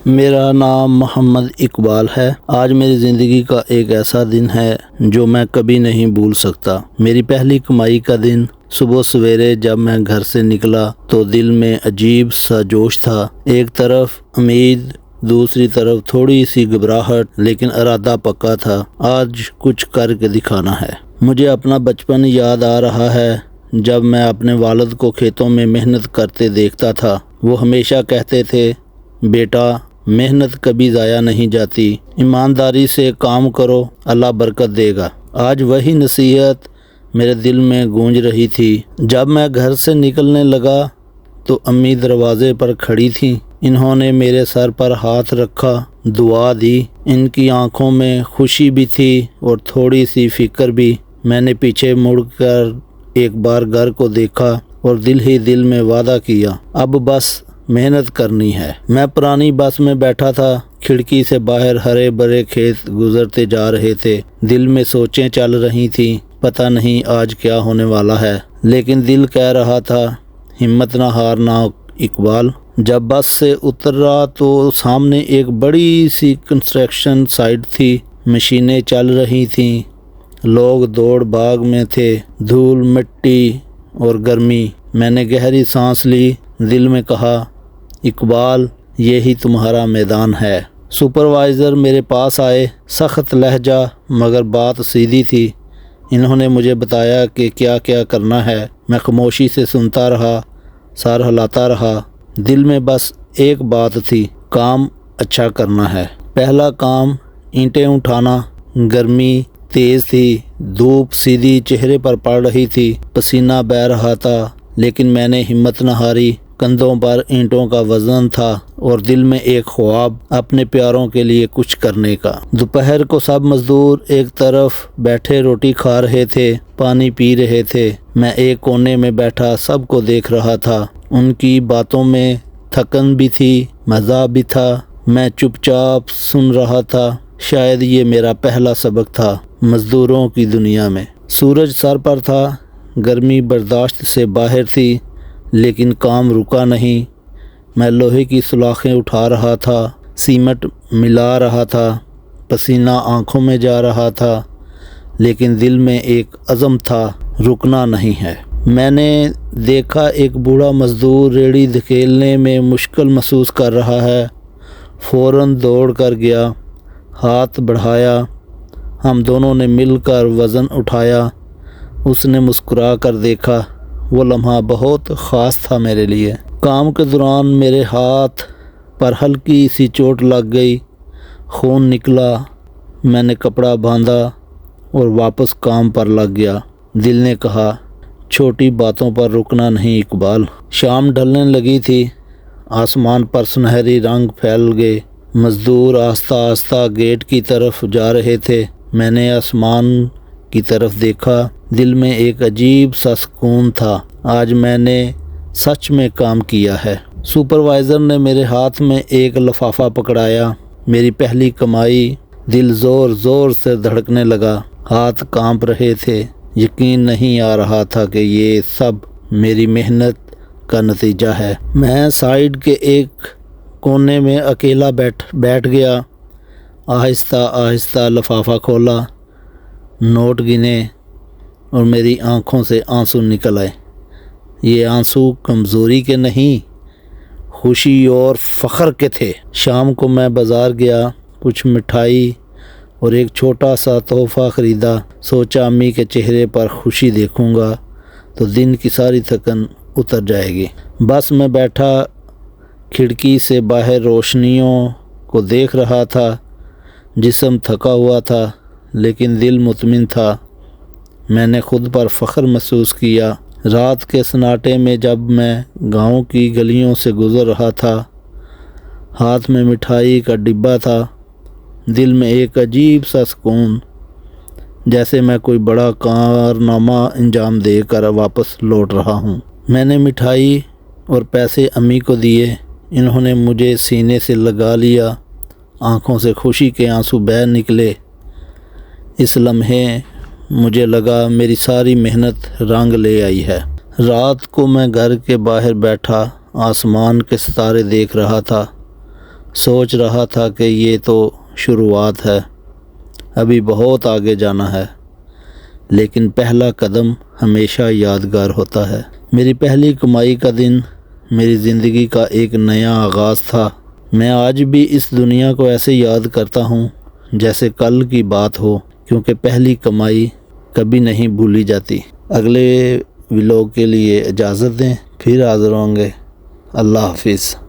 میرا نام محمد اقبال ہے۔ آج میری زندگی کا ایک ایسا دن ہے جو میں کبھی نہیں بھول سکتا۔ میری پہلی کمائی کا دن۔ صبح سویرے جب میں گھر سے نکلا تو دل میں عجیب سا جوش تھا، ایک طرف امید، دوسری طرف تھوڑی سی گھبراہٹ، لیکن ارادہ پکا تھا، آج کچھ کر کے دکھانا ہے۔ مجھے اپنا بچپن یاد آ رہا ہے، جب میں اپنے والد کو کھیتوں میں محنت کرتے دیکھتا تھا۔ وہ ہمیشہ کہتے تھے، بیٹا محنت کبھی ضائع نہیں جاتی، ایمانداری سے کام کرو، اللہ برکت دے گا۔ آج وہی نصیحت میرے دل میں گونج رہی تھی۔ جب میں گھر سے نکلنے لگا تو امی دروازے پر کھڑی تھیں۔ انہوں نے میرے سر پر ہاتھ رکھا، دعا دی۔ ان کی آنکھوں میں خوشی بھی تھی اور تھوڑی سی فکر بھی۔ میں نے پیچھے مڑ کر ایک بار گھر کو دیکھا اور دل ہی دل میں وعدہ کیا، اب بس محنت کرنی ہے۔ میں پرانی بس میں بیٹھا تھا، کھڑکی سے باہر ہرے بھرے کھیت گزرتے جا رہے تھے۔ دل میں سوچیں چل رہی تھیں، پتہ نہیں آج کیا ہونے والا ہے، لیکن دل کہہ رہا تھا، ہمت نہ ہارنا اقبال۔ جب بس سے اترا تو سامنے ایک بڑی سی کنسٹرکشن سائٹ تھی، مشینیں چل رہی تھیں، لوگ دوڑ بھاگ میں تھے، دھول، مٹی اور گرمی۔ میں نے گہری سانس لی، دل میں کہا، اقبال یہی تمہارا میدان ہے۔ سپروائزر میرے پاس آئے، سخت لہجہ مگر بات سیدھی تھی۔ انہوں نے مجھے بتایا کہ کیا کیا کرنا ہے۔ میں خاموشی سے سنتا رہا، سر ہلاتا رہا۔ دل میں بس ایک بات تھی، کام اچھا کرنا ہے۔ پہلا کام اینٹیں اٹھانا۔ گرمی تیز تھی، دھوپ سیدھی چہرے پر پڑ رہی تھی، پسینہ بہہ رہا تھا، لیکن میں نے ہمت نہ ہاری۔ کندھوں پر اینٹوں کا وزن تھا اور دل میں ایک خواب، اپنے پیاروں کے لیے کچھ کرنے کا۔ دوپہر کو سب مزدور ایک طرف بیٹھے روٹی کھا رہے تھے، پانی پی رہے تھے۔ میں ایک کونے میں بیٹھا سب کو دیکھ رہا تھا۔ ان کی باتوں میں تھکن بھی تھی، مزہ بھی تھا۔ میں چپ چاپ سن رہا تھا۔ شاید یہ میرا پہلا سبق تھا مزدوروں کی دنیا میں۔ سورج سر پر تھا، گرمی برداشت سے باہر تھی، لیکن کام رکا نہیں۔ میں لوہے کی سلاخیں اٹھا رہا تھا، سیمنٹ ملا رہا تھا، پسینہ آنکھوں میں جا رہا تھا، لیکن دل میں ایک عزم تھا، رکنا نہیں ہے۔ میں نے دیکھا ایک بوڑھا مزدور ریڑھی دھکیلنے میں مشکل محسوس کر رہا ہے۔ فوراً دوڑ کر گیا، ہاتھ بڑھایا، ہم دونوں نے مل کر وزن اٹھایا۔ اس نے مسکرا کر دیکھا۔ وہ لمحہ بہت خاص تھا میرے لیے۔ کام کے دوران میرے ہاتھ پر ہلکی سی چوٹ لگ گئی، خون نکلا۔ میں نے کپڑا باندھا اور واپس کام پر لگ گیا۔ دل نے کہا، چھوٹی باتوں پر رکنا نہیں اقبال۔ شام ڈھلنے لگی تھی، آسمان پر سنہری رنگ پھیل گئے۔ مزدور آہستہ آہستہ گیٹ کی طرف جا رہے تھے۔ میں نے آسمان کی طرف دیکھا، دل میں ایک عجیب سا سکون تھا، آج میں نے سچ میں کام کیا ہے۔ سپروائزر نے میرے ہاتھ میں ایک لفافہ پکڑایا، میری پہلی کمائی۔ دل زور زور سے دھڑکنے لگا، ہاتھ کانپ رہے تھے، یقین نہیں آ رہا تھا کہ یہ سب میری محنت کا نتیجہ ہے۔ میں سائیڈ کے ایک کونے میں اکیلا بیٹھ گیا، آہستہ آہستہ لفافہ کھولا، نوٹ گنے اور میری آنکھوں سے آنسو نکل آئے۔ یہ آنسو کمزوری کے نہیں، خوشی اور فخر کے تھے۔ شام کو میں بازار گیا، کچھ مٹھائی اور ایک چھوٹا سا تحفہ خریدا۔ سوچا امی کے چہرے پر خوشی دیکھوں گا تو دن کی ساری تھکن اتر جائے گی۔ بس میں بیٹھا، کھڑکی سے باہر روشنیوں کو دیکھ رہا تھا۔ جسم تھکا ہوا تھا لیکن دل مطمئن تھا۔ میں نے خود پر فخر محسوس کیا۔ رات کے سناٹے میں جب میں گاؤں کی گلیوں سے گزر رہا تھا، ہاتھ میں مٹھائی کا ڈبہ تھا، دل میں ایک عجیب سا سکون، جیسے میں کوئی بڑا کارنامہ انجام دے کر واپس لوٹ رہا ہوں۔ میں نے مٹھائی اور پیسے امی کو دیے، انہوں نے مجھے سینے سے لگا لیا، آنکھوں سے خوشی کے آنسو بہہ نکلے۔ اس لمحے مجھے لگا میری ساری محنت رنگ لے آئی ہے۔ رات کو میں گھر کے باہر بیٹھا آسمان کے ستارے دیکھ رہا تھا۔ سوچ رہا تھا کہ یہ تو شروعات ہے، ابھی بہت آگے جانا ہے، لیکن پہلا قدم ہمیشہ یادگار ہوتا ہے۔ میری پہلی کمائی کا دن میری زندگی کا ایک نیا آغاز تھا۔ میں آج بھی اس دنیا کو ایسے یاد کرتا ہوں جیسے کل کی بات ہو، کیونکہ پہلی کمائی کبھی نہیں بھولی جاتی۔ اگلے ولاگ کے لیے اجازت دیں، پھر حاضر ہوں گے۔ اللہ حافظ۔